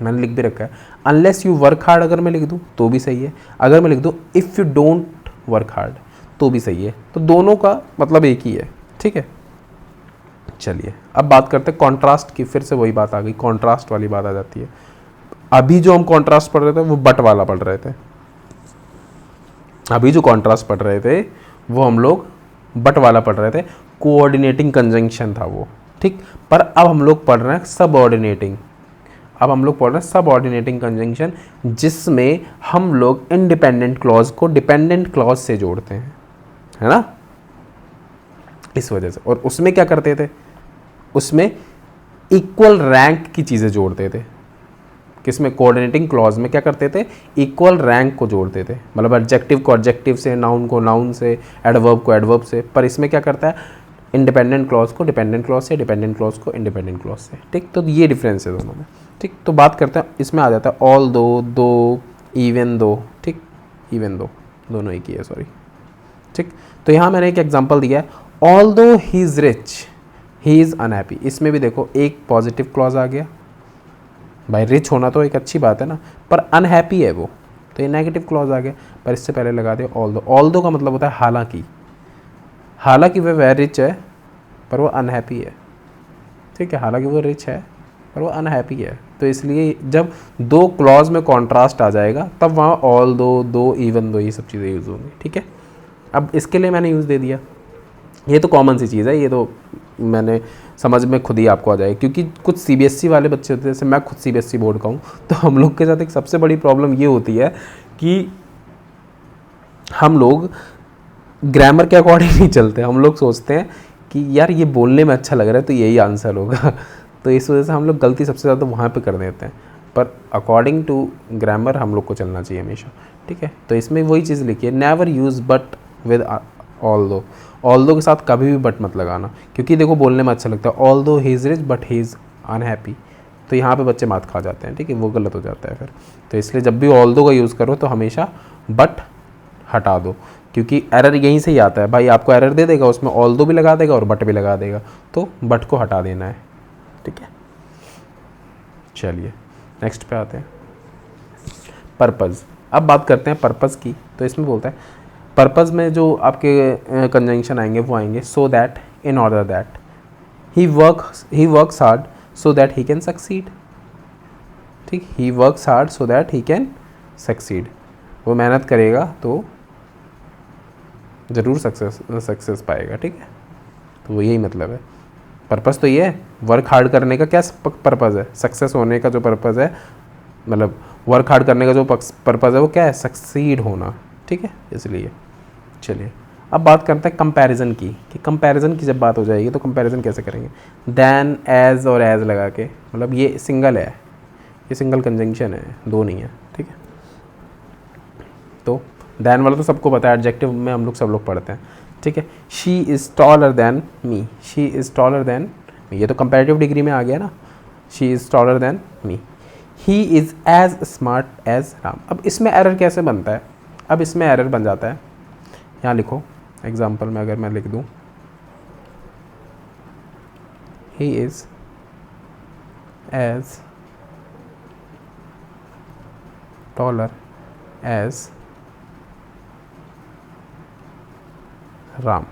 मैंने लिख भी रखा है, अनलेस यू वर्क हार्ड अगर मैं लिख दूँ तो भी सही है, अगर मैं लिख दूँ if you don't work hard तो भी सही है, तो दोनों का मतलब एक ही है, ठीक है। चलिए अब बात करते हैं कॉन्ट्रास्ट की, फिर से वही बात आ गई, कॉन्ट्रास्ट वाली बात आ जाती है। अभी जो हम कॉन्ट्रास्ट पढ़ रहे थे वो बट वाला पढ़ रहे थे, अभी जो कॉन्ट्रास्ट पढ़ रहे थे वो हम लोग बट वाला पढ़ रहे थे, कोऑर्डिनेटिंग कंजंक्शन था वो, ठीक। पर अब हम लोग पढ़ रहे हैं सबऑर्डिनेटिंग, अब हम लोग पढ़ रहे हैं सबऑर्डिनेटिंग कंजंक्शन, जिसमें हम लोग इंडिपेंडेंट क्लॉज को डिपेंडेंट क्लॉज से जोड़ते हैं, है ना, इस वजह से। और उसमें क्या करते थे, उसमें इक्वल रैंक की चीज़ें जोड़ते थे, किसमें, कोऑर्डिनेटिंग क्लॉज में क्या करते थे, इक्वल रैंक को जोड़ते थे, मतलब एडजेक्टिव को एडजेक्टिव से, नाउन को नाउन से, एडवर्ब को एडवर्ब से। पर इसमें क्या करता है, इंडिपेंडेंट क्लॉज को डिपेंडेंट क्लॉज से, डिपेंडेंट क्लॉज को इंडिपेंडेंट क्लॉज से, ठीक। तो ये डिफरेंस है दोनों में, ठीक। तो बात करते हैं, इसमें आ जाता है ऑल दो, दो, इवन दो, ठीक, इवन दो दोनों एक ही है, सॉरी, ठीक। तो यहाँ मैंने एक एग्जांपल दिया है, ऑल दो he is rich he is unhappy, इसमें भी देखो एक पॉजिटिव क्लॉज आ गया, भाई रिच होना तो एक अच्छी बात है ना, पर अनहैप्पी है वो, तो ये नेगेटिव क्लॉज आ गया। पर इससे पहले लगा दिया ऑल दो, ऑल दो का मतलब होता है हालांकि, हालांकि वह रिच है पर वो अनहैप्पी है, ठीक है, हालांकि वो रिच है पर वो अनहैप्पी है, तो इसलिए जब दो क्लॉज में कॉन्ट्रास्ट आ जाएगा तब वहाँ ऑल दो, दो, इवन दो, ये सब चीज़ें यूज़ होंगी, ठीक है। अब इसके लिए मैंने यूज़ दे दिया, ये तो कॉमन सी चीज़ है, ये तो मैंने समझ में खुद ही आपको आ जाएगा, क्योंकि कुछ सीबीएसई वाले बच्चे होते हैं, जैसे मैं खुद सीबीएसई बोर्ड का हूँ, तो हम लोग के साथ एक सबसे बड़ी प्रॉब्लम ये होती है कि हम लोग ग्रामर के अकॉर्डिंग नहीं चलते। हम लोग सोचते हैं कि यार ये बोलने में अच्छा लग रहा है तो यही आंसर होगा तो इस वजह से हम लोग गलती सबसे ज़्यादा वहाँ पे कर देते हैं, पर अकॉर्डिंग टू ग्रामर हम लोग को चलना चाहिए हमेशा, ठीक है। तो इसमें वही चीज़ लिखी है, never use but with although. Although के साथ कभी भी बट मत लगाना, क्योंकि देखो बोलने में अच्छा लगता है, although he is rich but he is unhappy, तो यहाँ पे बच्चे मात खा जाते हैं, ठीक है, वो गलत हो जाता है फिर। तो इसलिए जब भी ऑल्दो का यूज़ करो तो हमेशा बट हटा दो, क्योंकि एरर यहीं से ही आता है भाई, आपको एरर दे देगा, उसमें ऑल्दो भी लगा देगा और बट भी लगा देगा, तो बट को हटा देना है, ठीक है। चलिए नेक्स्ट पे आते हैं, पर्पज़। अब बात करते हैं पर्पज़ की। तो इसमें बोलता है पर्पज़ में जो आपके कंजंक्शन आएंगे वो आएंगे so that, in order that, he works hard so that he can succeed, ठीक, he works hard so that he can succeed, वो मेहनत करेगा तो ज़रूर सक्सेस पाएगा, ठीक है। तो वो यही मतलब है, पर्पज़ तो ये है, वर्क हार्ड करने का क्या पर्पज़ है, सक्सेस होने का जो पर्पज़ है, मतलब वर्क हार्ड करने का जो पर्पज़ है वो क्या है, सक्सीड होना, ठीक है, इसलिए। चलिए अब बात करते हैं कंपैरिजन की, कि कंपैरिजन की जब बात हो जाएगी तो कंपैरिजन कैसे करेंगे, देन, एज और एज लगा के, मतलब ये सिंगल है, ये सिंगल कंजंक्शन है, दो नहीं है, ठीक है। तो देन वाला तो सबको पता है, एडजेक्टिव में हम लोग सब लोग पढ़ते हैं, ठीक है। She is taller than me, she is taller than me, ये तो कंपैरेटिव डिग्री में आ गया ना, she is taller than me. He is as smart as Ram. अब इसमें एरर कैसे बनता है, अब इसमें एरर बन जाता है, यहाँ लिखो एग्जाम्पल में अगर मैं लिख दूँ, he is as taller as Ram,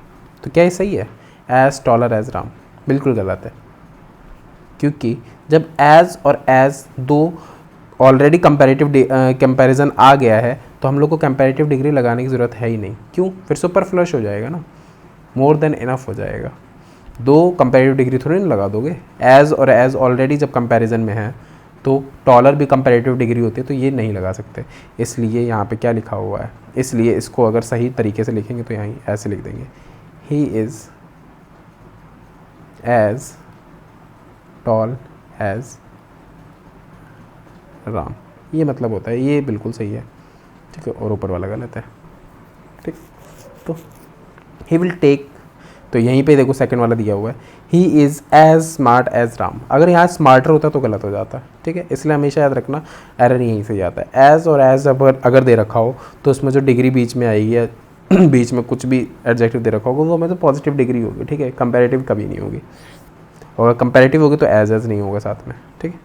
तो क्या ये सही है, एज टॉलर एज राम? बिल्कुल गलत है, क्योंकि जब एज और एज दो ऑलरेडी कंपैरिजन आ गया है तो हम लोग को कंपैरेटिव डिग्री लगाने की ज़रूरत है ही नहीं। क्यों? फिर सुपर फ्लश हो जाएगा ना, मोर देन इनफ हो जाएगा, दो कंपैरेटिव डिग्री थोड़ी ना लगा दोगे। एज और एज ऑलरेडी जब कंपैरिजन में है तो टॉलर भी कंपैरेटिव डिग्री होती है, तो ये नहीं लगा सकते, इसलिए यहाँ पे क्या लिखा हुआ है, इसलिए इसको अगर सही तरीके से लिखेंगे तो यहाँ ऐसे लिख देंगे, he is as tall as Ram, ये मतलब होता है, ये बिल्कुल सही है, ठीक है, और ऊपर वाला गलत है, ठीक। तो ही विल टेक, तो यहीं पे देखो सेकंड वाला दिया हुआ है, he is as smart as Ram, अगर यहाँ स्मार्टर होता तो गलत हो जाता, ठीक है, इसलिए हमेशा याद रखना एरर यहीं से आता है। एज और एज अगर दे रखा हो तो उसमें जो डिग्री बीच में आएगी या बीच में कुछ भी एडजेक्टिव दे रखा होगा वो हमें तो पॉजिटिव डिग्री होगी, ठीक है, कंपैरेटिव कभी नहीं होगी, और कंपैरेटिव होगी तो एज नहीं होगा साथ में, ठीक है।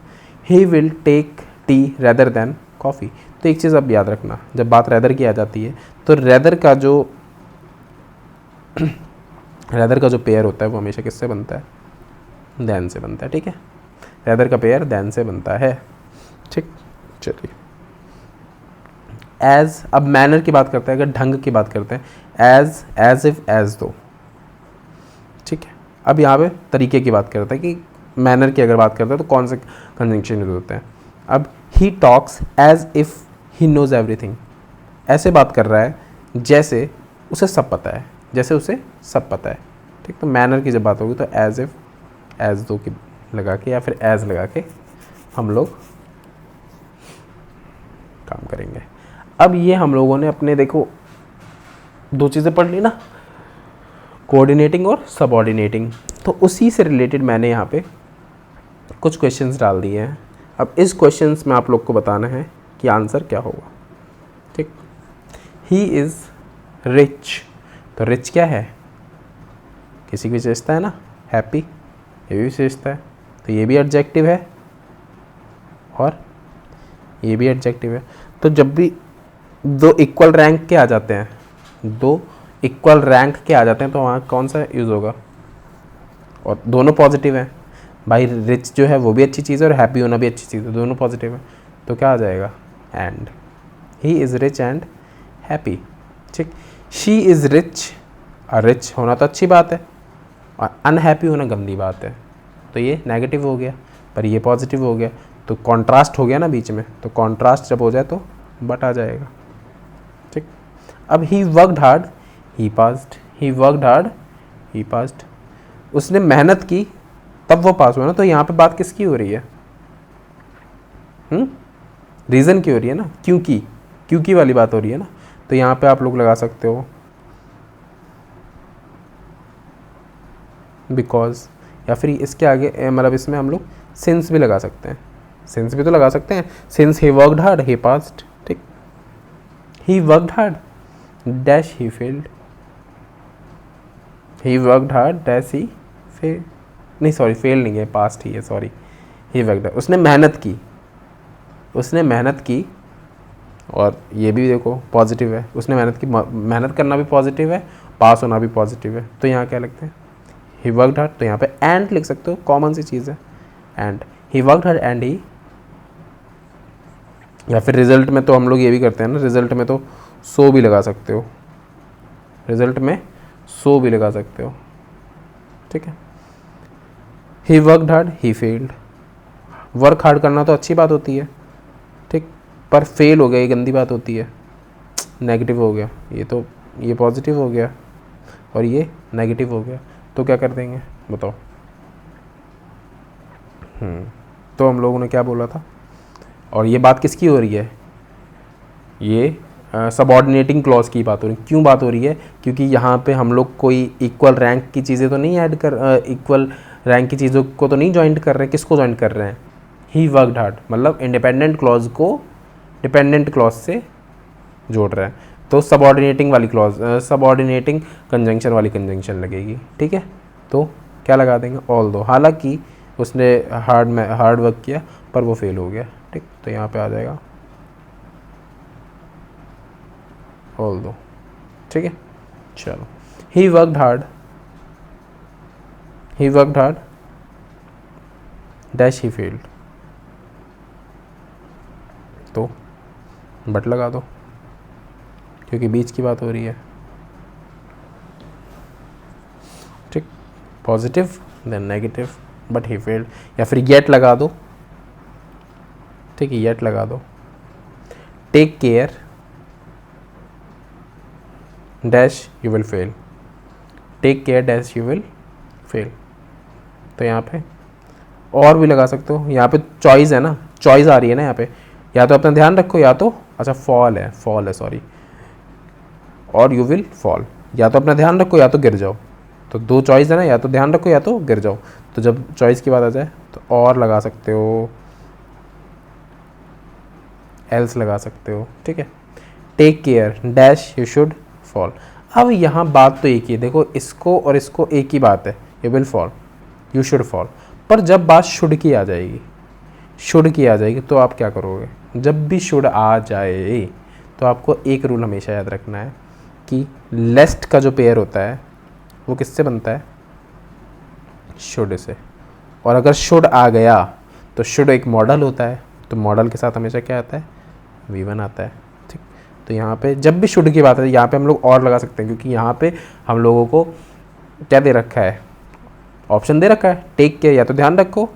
He will take tea rather than coffee, तो एक चीज़ अब याद रखना, जब बात रेदर की आ जाती है तो रेदर का जो पेयर होता है वो हमेशा किससे बनता है, देन से बनता है, ठीक है, रेदर का पेयर देन से बनता है, ठीक। चलिए एज, अब मैनर की बात करते हैं, अगर ढंग की बात करते हैं, एज इफ एज दो, ठीक है। अब यहाँ पे तरीके की बात करते हैं कि मैनर की अगर बात करते हैं तो कौन से कंजंक्शन यूज होते हैं। अब he talks as if he knows everything, ऐसे बात कर रहा है जैसे उसे सब पता है, जैसे उसे सब पता है, ठीक। तो मैनर की जब बात होगी तो एज इफ़ एज दो की लगा के या फिर एज लगा के हम लोग काम करेंगे। अब ये हम लोगों ने अपने देखो दो चीज़ें पढ़ ली ना, कोऑर्डिनेटिंग और सबऑर्डिनेटिंग, तो उसी से रिलेटेड मैंने यहाँ पे कुछ क्वेश्चंस डाल दिए हैं। अब इस क्वेश्चंस में आप लोग को बताना है कि आंसर क्या होगा, ठीक। ही इज़ रिच, तो रिच क्या है, किसी की विशेषता है ना, हैप्पी, ये भी विशेषता है, तो ये भी एडजेक्टिव है और ये भी एडजेक्टिव है। तो जब भी दो इक्वल रैंक के आ जाते हैं, दो इक्वल रैंक के आ जाते हैं तो वहाँ कौन सा यूज़ होगा, और दोनों पॉजिटिव हैं भाई, रिच जो है वो भी अच्छी चीज़ है और हैप्पी होना भी अच्छी चीज़ है, दोनों पॉजिटिव है, तो क्या आ जाएगा, and, he is rich and happy, ठीक। शी इज़ रिच, रिच होना तो अच्छी बात है, और अनहैप्पी होना गंदी बात है, तो ये नेगेटिव हो गया, पर ये पॉजिटिव हो गया, तो कॉन्ट्रास्ट हो गया ना बीच में, तो कॉन्ट्रास्ट जब हो जाए तो बट आ जाएगा। ठीक, अब ही worked hard, he passed, he worked hard, he passed, उसने मेहनत की तब वो पास हुआ ना, तो यहाँ पे बात किसकी हो रही है? रीज़न की हो रही है ना, क्योंकि, क्योंकि वाली बात हो रही है ना, तो यहाँ पे आप लोग लगा सकते हो बिकॉज, या फिर इसके आगे मतलब इसमें हम लोग सिंस भी लगा सकते हैं, सिंस भी तो लगा सकते हैं, since he worked hard he passed. ठीक, he worked hard dash he failed, he worked hard dash he fail, नहीं सॉरी फेल नहीं है, पास्ट ही है, सॉरी, ही वर्कड, उसने मेहनत की, उसने मेहनत की, और ये भी देखो पॉजिटिव है, उसने मेहनत की, मेहनत करना भी पॉजिटिव है, पास होना भी पॉजिटिव है, तो यहाँ क्या लगता है? ही वर्कड हार्ड, तो यहाँ पे एंड लिख सकते हो, कॉमन सी चीज़ है and, he worked hard and he, या फिर रिजल्ट में तो हम लोग ये भी करते हैं ना, रिजल्ट में तो सो भी लगा सकते हो, रिजल्ट में सो भी लगा सकते हो। ठीक है, ही worked hard he failed, work hard करना तो अच्छी बात होती है, ठीक, पर फेल हो गया ये गंदी बात होती है, नेगेटिव हो गया ये, तो ये पॉजिटिव हो गया और ये नेगेटिव हो गया, तो क्या कर देंगे बताओ? तो हम लोगों ने क्या बोला था, और ये बात किसकी हो रही है? ये सबऑर्डिनेटिंग क्लॉज की बात हो रही है। क्यों बात हो रही है? क्योंकि यहाँ पे हम लोग कोई इक्वल रैंक की चीज़ें तो नहीं ऐड कर, इक्वल रैंक की चीज़ों को तो नहीं जॉइंट कर रहे हैं, किसको जॉइंट कर रहे हैं? ही वर्कड हार्ड, मतलब इंडिपेंडेंट क्लॉज को डिपेंडेंट क्लॉज से जोड़ रहे हैं, तो सबऑर्डिनेटिंग वाली क्लॉज, सबऑर्डिनेटिंग कंजंक्शन वाली कंजंक्शन लगेगी। ठीक है, तो क्या लगा देंगे? ऑल दो, हालांकि उसने हार्ड वर्क किया पर वो फेल हो गया। ठीक, तो यहाँ पे आ जाएगा ऑल दो। ठीक है, चलो, ही worked hard, he worked hard dash he failed, तो बट लगा दो क्योंकि बीच की बात हो रही है। ठीक, positive then negative, but he failed, या फिर येट लगा दो। ठीक है, येट लगा दो, take care dash you will fail, take care dash you will fail, तो यहाँ पे और भी लगा सकते हो। यहाँ पे चॉइस है ना, चॉइस आ रही है ना यहाँ पे, या तो अपना ध्यान रखो, या तो अच्छा फॉल है सॉरी, और यू विल फॉल, या तो अपना ध्यान रखो या तो गिर जाओ, तो दो चॉइस है ना, या तो ध्यान रखो या तो गिर जाओ, तो जब चॉइस की बात आ जाए तो और लगा सकते हो, एल्स लगा सकते हो। ठीक है, take care dash you should fall. अब यहाँ बात तो एक ही है, देखो इसको और इसको एक ही बात है, you will fall, you should fall, पर जब बात शुड की आ जाएगी, शुड की आ जाएगी, तो आप क्या करोगे? जब भी शुड आ जाए तो आपको एक रूल हमेशा याद रखना है कि लेस्ट का जो पेयर होता है वो किससे बनता है? शुड से, और अगर शुड आ गया तो शुड एक मॉडल होता है, तो मॉडल के साथ हमेशा क्या आता है? V1 आता है। ठीक, तो यहाँ पे जब भी शुड की बात है, यहाँ पे हम लोग और लगा सकते हैं, क्योंकि यहाँ पे हम लोगों को क्या दे रखा है? ऑप्शन दे रखा है, टेक केयर, या तो ध्यान रखो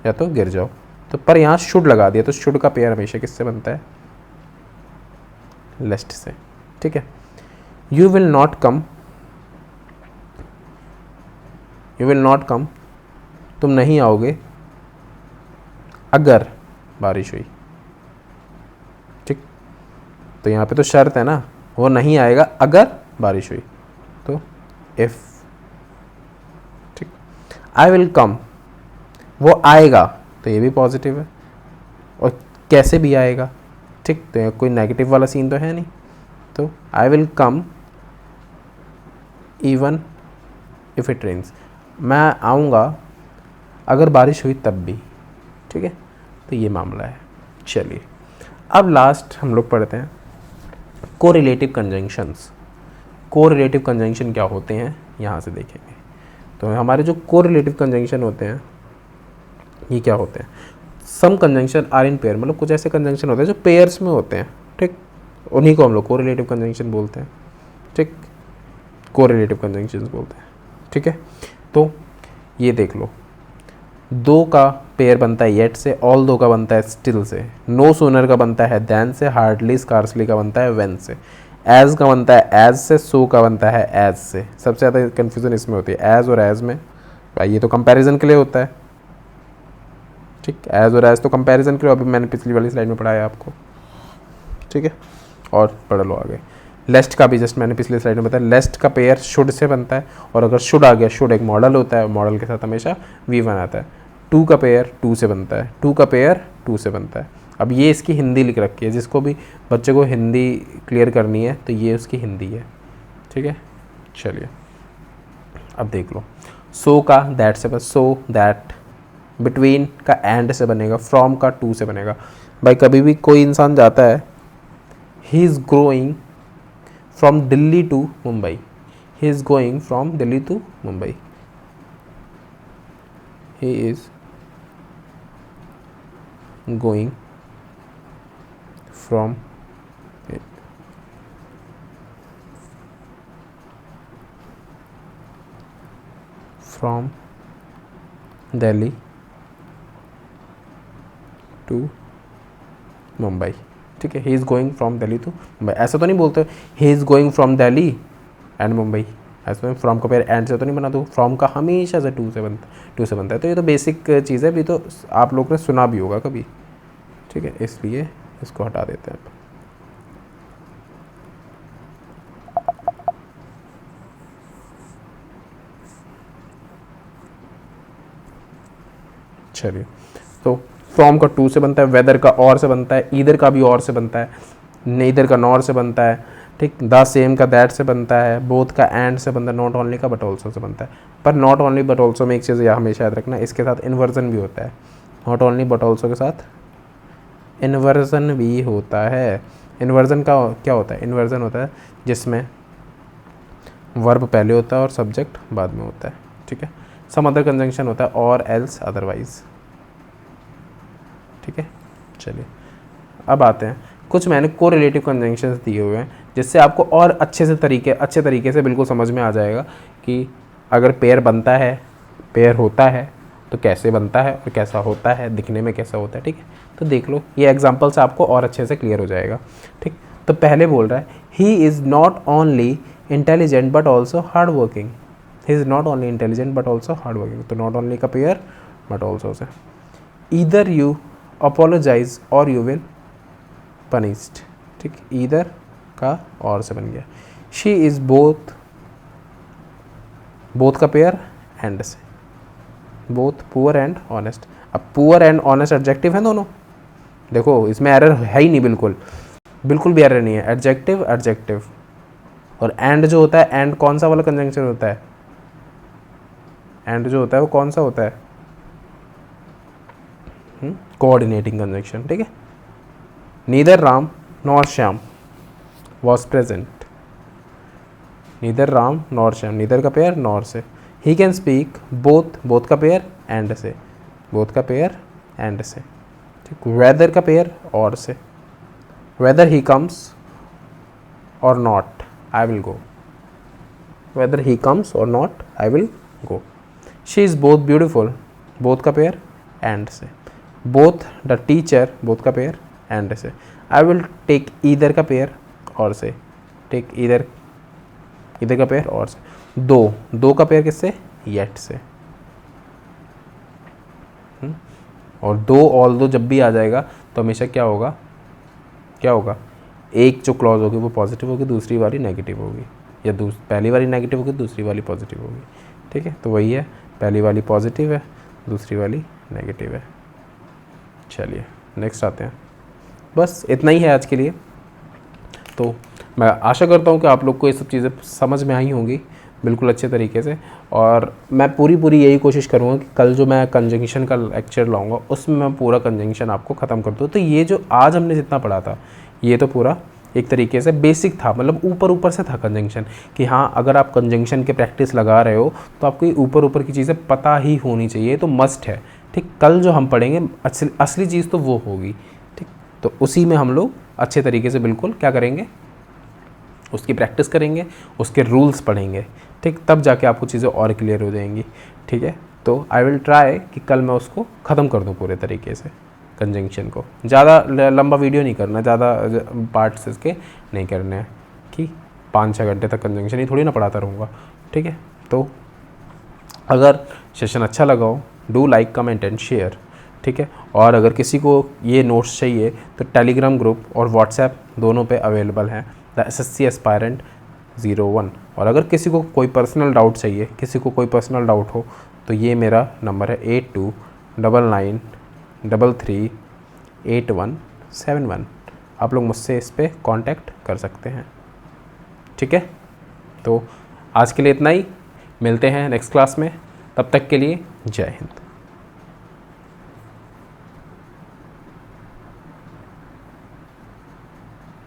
या तो गिर जाओ, तो पर यहाँ शुड लगा दिया, तो शुड का पेयर हमेशा किससे बनता है? लेस्ट से। ठीक है, you will not come, you will not come, तुम नहीं आओगे अगर बारिश हुई। ठीक, तो यहाँ पे तो शर्त है ना, वो नहीं आएगा अगर बारिश हुई, तो इफ। ठीक, आई विल कम, वो आएगा, तो ये भी पॉजिटिव है, और कैसे भी आएगा। ठीक, तो कोई नेगेटिव वाला सीन तो है नहीं, तो I will come even if it rains, मैं आऊँगा अगर बारिश हुई तब भी। ठीक है, तो ये मामला है। चलिए, अब लास्ट हम लोग पढ़ते हैं कोरिलेटिव कंजंक्शंस। कोरिलेटिव कंजंक्शन क्या होते हैं यहाँ से देखेंगे। तो हमारे जो कोरिलेटिव कंजंक्शन होते हैं ये क्या होते हैं? सम कंजंक्शन आर इन पेयर, मतलब कुछ ऐसे कंजंक्शन होते हैं जो पेयर्स में होते हैं। ठीक, उन्हीं को हम लोग कोरिलेटिव कंजंक्शन बोलते हैं। ठीक, कोरिलेटिव कंजंक्शंस बोलते हैं। ठीक है, तो ये देख लो, दो का पेयर बनता है येट से, ऑल दो का बनता है स्टिल से, नो सूनर का बनता है देन से, हार्डली स्कार्सली का बनता है व्हेन से, एज का बनता है एज से, सो का बनता है एज से। सबसे ज़्यादा कन्फ्यूज़न इसमें होती है एज और एज में। भाई ये तो कंपैरिजन के लिए होता है, ठीक, एज और एज तो कंपैरिजन के लिए, अभी मैंने पिछली वाली स्लाइड में पढ़ाया आपको, ठीक है। और पढ़ लो आगे। लेस्ट का भी जस्ट मैंने पिछले स्लाइड में बताया, लेस्ट का पेयर शुड से बनता है, और अगर शुड आ गया, शुड एक मॉडल होता है, मॉडल के साथ हमेशा V1 आता है। टू का पेयर टू से बनता है, टू का पेयर टू से बनता है। अब ये इसकी हिंदी लिख रखी है, जिसको भी बच्चे को हिंदी क्लियर करनी है तो ये उसकी हिंदी है, ठीक है। चलिए अब देख लो, सो का दैट से बस, सो दैट, बिटवीन का एंड से बनेगा, फ्रॉम का टू से बनेगा। भाई कभी भी कोई इंसान जाता है, he is growing from Delhi to Mumbai, he is going from Delhi to Mumbai, he is going from Delhi to Mumbai, ठीक है। He is going from Delhi to Mumbai. ऐसा तो नहीं बोलते he is going from Delhi and Mumbai, ऐसा तो फ्रॉम का पेयर एंड से तो नहीं बना, तो फ्रॉम का हमेशा से टू से बनता है। तो ये तो बेसिक चीज़ है, भी तो आप लोग ने सुना भी होगा कभी, ठीक है, इसलिए इसको हटा देते हैं। चलिए, तो फ्रॉम का टू से बनता है, वेदर का और से बनता है, ईदर का भी और से बनता है, नेदर का नॉर से बनता है, ठीक, द सेम का दैट से बनता है, बोथ का एंड से बनता है, नॉट ओनली का बट ऑल्सो से बनता है। पर नॉट ओनली बट ऑल्सो में एक चीज़ यह हमेशा याद रखना, इसके साथ इन्वर्जन भी होता है। नॉट ओनली बट ऑल्सो के साथ इन्वर्जन भी होता है। इन्वर्जन का क्या होता है? इन्वर्जन होता है जिसमें वर्ब पहले होता है और सब्जेक्ट बाद में होता है, ठीक है। सम अदर कंजंक्शन होता है और एल्स अदरवाइज, ठीक है। चलिए अब आते हैं, कुछ मैंने कोरिलेटिव कंजंक्शंस दिए हुए हैं जिससे आपको और अच्छे तरीके से बिल्कुल समझ में आ जाएगा कि अगर पेयर बनता है, पेयर होता है तो कैसे बनता है और कैसा होता है, दिखने में कैसा होता है, ठीक है। तो देख लो, ये एग्जांपल से आपको और अच्छे से क्लियर हो जाएगा, ठीक। तो पहले बोल रहा है he is not only intelligent but also hard working, he is not only intelligent but also hard working, तो नॉट ओनली का पेयर बट ऑल्सो से। ईदर यू अपोलोजाइज और यू विल पनिश्ड, ठीक, ईदर का और से बन गया। शी इज़ बोथ, बोथ का पेयर एंड से, बोथ पुअर एंड ऑनेस्ट। अब पुअर एंड ऑनेस्ट एडजेक्टिव है दोनों, देखो इसमें एरर है ही नहीं, बिल्कुल भी एरर नहीं है। एडजेक्टिव एडजेक्टिव, और एंड जो होता है, एंड कौन सा वाला कंजंक्शन होता है? एंड जो होता है वो कौन सा होता है? कोऑर्डिनेटिंग कंजंक्शन, ठीक है। Neither Ram nor Shyam was present, neither Ram nor Shyam, neither का पेयर नॉर से। He can speak both, both का पेयर एंड से, बोथ का पेयर एंड से, ठीक। वेदर का पेयर और से, whether he comes or not I will go, whether he comes or not I will go. She is both beautiful, both का pair and से। Both the teacher, both का pair and से। I will take either का pair or से, take either, either का pair or से। दो, दो का पेयर किससे? येट से। और दो ऑल दो जब भी आ जाएगा तो हमेशा क्या होगा, क्या होगा? एक जो क्लॉज होगी वो पॉजिटिव होगी, दूसरी वाली नेगेटिव होगी, या पहली वाली नेगेटिव होगी, दूसरी वाली पॉजिटिव होगी, ठीक है। तो वही है, पहली वाली पॉजिटिव है, दूसरी वाली नेगेटिव है। चलिए नेक्स्ट आते हैं। बस इतना ही है आज के लिए। तो मैं आशा करता हूँ कि आप लोग को ये सब चीज़ें समझ में आई होंगी बिल्कुल अच्छे तरीके से, और मैं पूरी यही कोशिश करूँगा कि कल जो मैं कंजंक्शन का लेक्चर लाऊंगा उसमें मैं पूरा कंजंक्शन आपको ख़त्म कर दूँ। तो ये जो आज हमने जितना पढ़ा था ये तो पूरा एक तरीके से बेसिक था, मतलब ऊपर से था कंजंक्शन, कि हाँ अगर आप कंजंक्शन के प्रैक्टिस लगा रहे हो तो आपको ये ऊपर की चीज़ें पता ही होनी चाहिए, तो मस्ट है, ठीक। कल जो हम पढ़ेंगे असली चीज़ तो वो होगी, ठीक। तो उसी में हम लोग अच्छे तरीके से बिल्कुल क्या करेंगे, उसकी प्रैक्टिस करेंगे, उसके रूल्स पढ़ेंगे, ठीक, तब जाके आपको चीज़ें और क्लियर हो जाएंगी, ठीक है। तो आई विल ट्राई कि कल मैं उसको ख़त्म कर दूँ पूरे तरीके से कंजंक्शन को। ज़्यादा लंबा वीडियो नहीं करना, ज़्यादा पार्ट्स इसके नहीं करने हैं कि 5-6 घंटे तक कंजंक्शन ही थोड़ी ना पढ़ाता रहूँगा, ठीक है। तो अगर सेशन अच्छा लगा हो, do like, comment and share, ठीक है। और अगर किसी को ये नोट्स चाहिए तो टेलीग्राम ग्रुप और व्हाट्सएप दोनों पे अवेलेबल हैं, द SSC एस्पायरेंट 01। और अगर किसी को कोई पर्सनल डाउट चाहिए, किसी को कोई पर्सनल डाउट हो तो ये मेरा नंबर है 8299338171। आप लोग मुझसे इस पर कांटेक्ट कर सकते हैं, ठीक है। तो आज के लिए इतना ही, मिलते हैं नेक्स्ट क्लास में, तब तक के लिए जय हिंद।